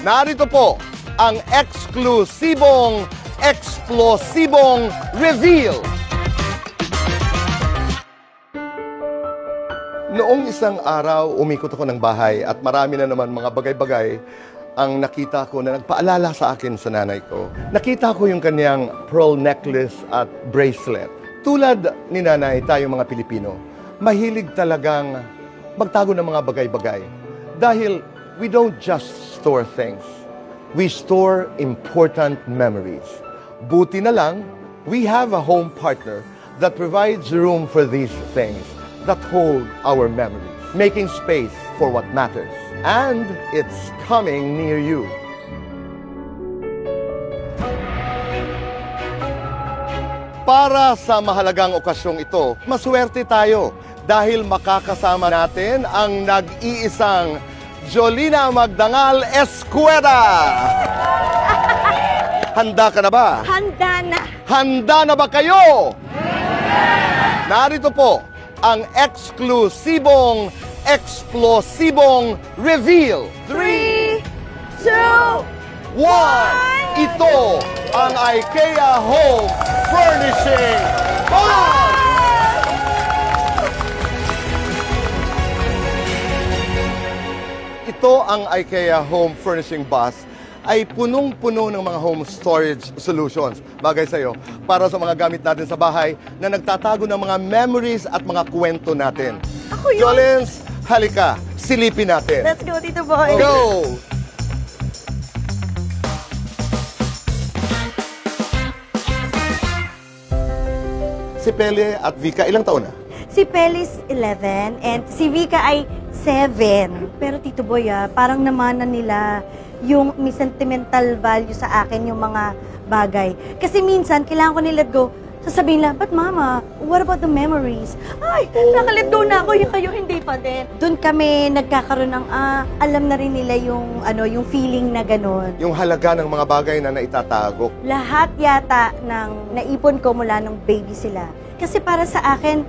Narito po ang eksklusibong, eksplosibong reveal. Noong isang araw, umikot ako ng bahay at marami na naman mga bagay-bagay ang nakita ko na nagpaalala sa akin sa nanay ko. Nakita ko yung kanyang pearl necklace at bracelet. Tulad ni nanay, tayong mga Pilipino, mahilig talagang magtago ng mga bagay-bagay. Dahil we don't just store things. We store important memories. Buti na lang, we have a home partner that provides room for these things that hold our memories, making space for what matters. And it's coming near you. Para sa mahalagang okasyong ito, maswerte tayo dahil makakasama natin ang nag-iisang Jolina Magdangal Escueda. Handa ka na ba? Handa na! Handa na ba kayo? Narito po ang eksklusibong, eksplosibong reveal. 3, 2, 1! Ito ang IKEA Home Furnishing Box! Ito ang IKEA Home Furnishing Bus ay punong-puno ng mga home storage solutions. Bagay sa'yo, para sa mga gamit natin sa bahay na nagtatago ng mga memories at mga kwento natin. Ako yun! Jolens, halika, silipin natin. Let's go, Tito Boy! Go! Si Pele at Vika, ilang taon na? Si Pelis 11 and si Vika ay 7. Pero Tito Boy, parang namanan nila yung may sentimental value sa akin yung mga bagay. Kasi minsan, kailangan ko ni-let go. Sasabihin lang, but mama, what about the memories? Ay, naka-let go na ako, yung kayo hindi pa din. Doon kami nagkakaroon ng, alam na rin nila yung, yung feeling na gano'n. Yung halaga ng mga bagay na naitatago. Lahat yata ng naipon ko mula nung baby sila. Kasi para sa akin,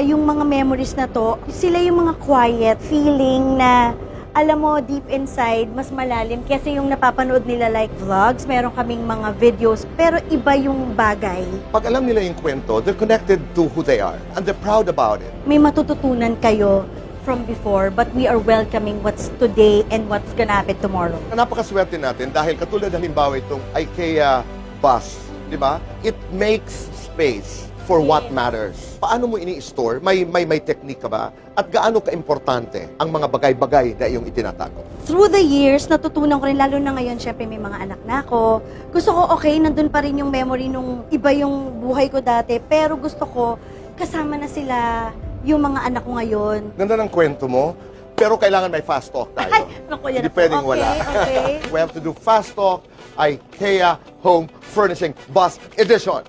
yung mga memories na to, sila yung mga quiet feeling na, alam mo, deep inside, mas malalim. Kasi yung napapanood nila like vlogs, meron kaming mga videos, pero iba yung bagay. Pag alam nila yung kwento, they're connected to who they are and they're proud about it. May matututunan kayo from before, but we are welcoming what's today and what's gonna happen tomorrow. Napakaswerte natin dahil katulad halimbawa itong IKEA bus, di ba? It makes space for what matters. Paano mo ini-store? May technique ka ba? At gaano ka-importante ang mga bagay-bagay na iyong itinatago? Through the years, natutunan ko rin, lalo na ngayon, syempre may mga anak na ako. Gusto ko, okay, nandun pa rin yung memory nung iba yung buhay ko dati, pero gusto ko, kasama na sila yung mga anak ko ngayon. Ganda ng kwento mo, pero kailangan may fast talk tayo. Ay, naku, yan Hindi na po. pwedeng Okay, wala. okay. We have to do fast talk, IKEA Home Furnishing Bus Edition.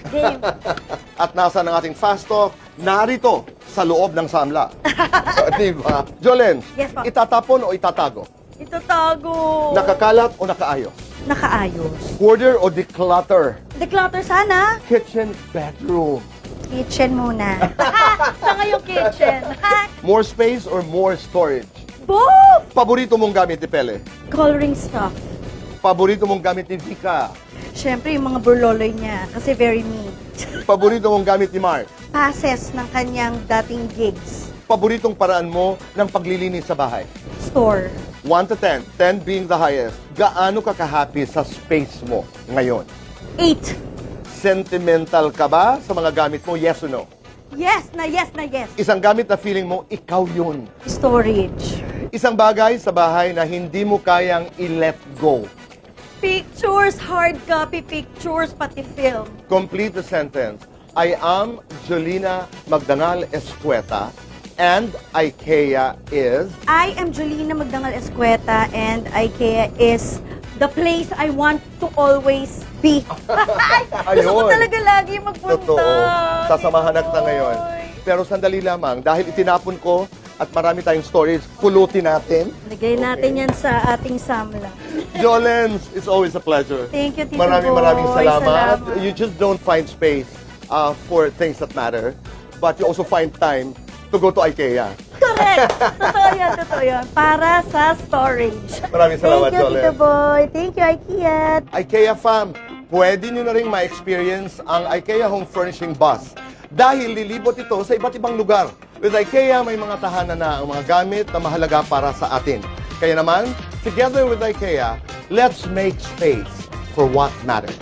Game. At nasa ng ating fast talk, narito sa loob ng samla. Di ba? Jolene, Yes, po. itatapon o itatago? Ito tago. Nakakalat o nakaayos? Nakaayos. Hoarder o declutter? Declutter sana. Kitchen, bedroom. Kitchen muna. Sa ngayong kitchen. More space or more storage? Both! Paborito mong gamit ni Pele? Coloring stuff. Paborito mong gamit ni Vika? Siyempre, yung mga burloloy niya. Kasi very me. Paborito mong gamit ni Mark? Passes ng kanyang dating gigs. Paboritong paraan mo ng paglilinis sa bahay? Store. 1 to 10, 10 being the highest. Gaano ka ka-happy sa space mo ngayon? 8. Sentimental ka ba sa mga gamit mo? Yes or no? Yes na yes na yes. Isang gamit na feeling mo, ikaw yun. Storage. Isang bagay sa bahay na hindi mo kayang i-let go. Pictures, hard copy pictures, pati film. Complete the sentence. I am Jolina Magdangal Escueta and IKEA is... I am Jolina Magdangal Escueta and IKEA is the place I want to always be. Gusto ko Ayun. talaga lagi magpunta. Totoo. Sasamahan na kita ngayon. Ay. Pero sandali lamang, dahil itinapon ko at marami tayong storage, pulutin natin. Lagay natin yan sa ating samla. Jolens, it's always a pleasure. Thank you, Tito Maraming Boy. salamat. Salamat. You just don't find space for things that matter, but you also find time to go to IKEA. Correct. Totoo yan. Para sa storage. Maraming salamat, Thank you, Jolene. Tito Boy. Thank you, IKEA. IKEA fam, pwede nyo na rin ma-experience ang IKEA Home Furnishing Bus dahil lilibot ito sa iba't ibang lugar. With IKEA, may mga tahanan na ang mga gamit na mahalaga para sa atin. Kaya naman, together with IKEA, let's make space for what matters.